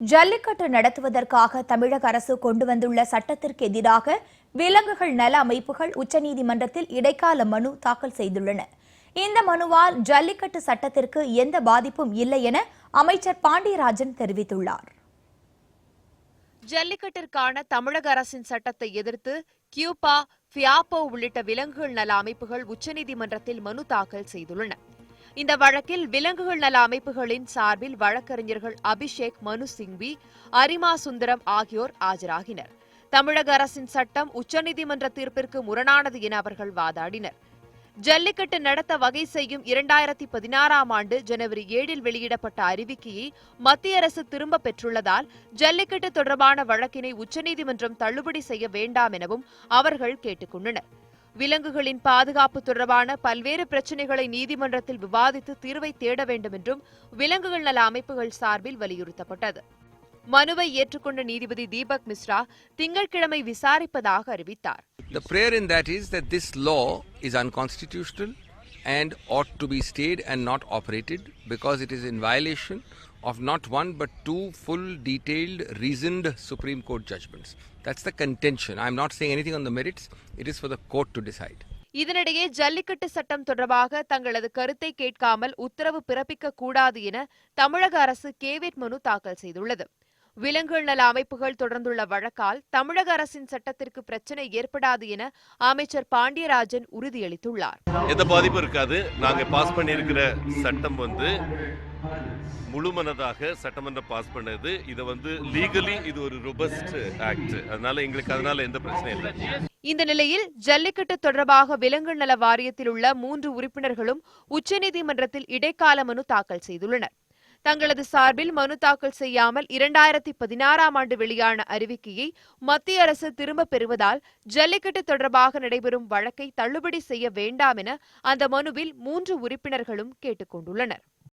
ஜல்லிக்கட்டு நடத்துவதற்காக தமிழக அரசு கொண்டு வந்துள்ள சட்டத்திற்கு எதிராக விலங்குகள் நல அமைப்புகள் உச்சநீதிமன்றத்தில் இடைக்கால மனு தாக்கல் செய்துள்ளன. இந்த மனுவால் ஜல்லிக்கட்டு சட்டத்திற்கு எந்த பாதிப்பும் இல்லை என அமைச்சர் பாண்டியராஜன் தெரிவித்துள்ளார். ஜல்லிக்கட்டிற்கான தமிழக அரசின் சட்டத்தை எதிர்த்து கியூபா, ஃபியாபோ உள்ளிட்ட விலங்குகள் நல அமைப்புகள் உச்சநீதிமன்றத்தில் மனு தாக்கல் செய்துள்ளன. இந்த வழக்கில் விலங்குகள் நல அமைப்புகளின் சார்பில் வழக்கறிஞர்கள் அபிஷேக், மனு சிங்வி, அரிமா சுந்தரம் ஆகியோர் ஆஜராகினர். தமிழக அரசின் சட்டம் உச்சநீதிமன்ற தீர்ப்பிற்கு முரணானது என அவர்கள் வாதாடினர். ஜல்லிக்கட்டு நடத்த வகை செய்யும் 2016ஆம் ஆண்டு ஜனவரி 7 வெளியிடப்பட்ட அறிவிக்கையை மத்திய அரசு திரும்பப் பெற்றுள்ளதால் ஜல்லிக்கட்டு தொடர்பான வழக்கினை உச்சநீதிமன்றம் தள்ளுபடி செய்ய வேண்டாம் எனவும் அவர்கள் கேட்டுக் கொண்டனர். விலங்குகளின் பாதுகாப்பு தொடர்பான பல்வேறு பிரச்சினைகளை நீதிமன்றத்தில் விவாதித்து தீர்வை தேட வேண்டும் என்றும் விலங்குகள் நல அமைப்புகள் சார்பில் வலியுறுத்தப்பட்டது. மனுவை ஏற்றுக்கொண்ட நீதிபதி தீபக் மிஸ்ரா திங்கட்கிழமை விசாரிப்பதாக அறிவித்தார். The prayer in that is that this law is unconstitutional and ought to be stayed and not operated because it is in violation of not one but two full, detailed, reasoned Supreme Court judgments. That's the contention. I'm not saying anything on the merits. It is for the court to decide. இதனிடையே ஜல்லிக்கட்டு சட்டம் தொடர்பாக தங்களது கருத்தை கேட்காமல் உத்தரவு பிறப்பிக்க கூடாது என தமிழக அரசு கேவியட் மனு தாக்கல் செய்துள்ளது. விலங்குகள் நல அமைப்புகள் தொடர்ந்துள்ள வழக்கால் தமிழக அரசின் சட்டத்திற்கு பிரச்சனை ஏற்படாது என அமைச்சர் பாண்டியராஜன் உறுதியளித்துள்ளார். எந்த பாதிப்பும் இருக்காது. நாங்க பாஸ் பண்ணியிருக்கிற சட்டம் முழுமனதாக சட்டமன்றம் பாஸ் பண்ணது. இது லீகலி இது ஒரு ரோபஸ்ட் ஆக்ட். அதனால எங்களுக்கு எந்த பிரச்சனையும் இல்லை. இந்த நிலையில் ஜல்லிக்கட்டு தொடர்பாக விலங்குகள் நல வாரியத்தில் உள்ள 3 உறுப்பினர்களும் உச்சநீதிமன்றத்தில் இடைக்கால மனு தாக்கல் செய்துள்ளனர். தங்களது சார்பில் மனு தாக்கல் செய்யாமல் 2016ஆம் ஆண்டு வெளியான அறிவிக்கையை மத்திய அரசு திரும்பப் பெறுவதால் ஜல்லிக்கட்டு தொடர்பாக நடைபெறும் வழக்கை தள்ளுபடி செய்ய வேண்டாம் என அந்த மனுவில் 3 உறுப்பினர்களும் கேட்டுக் கொண்டுள்ளனர்.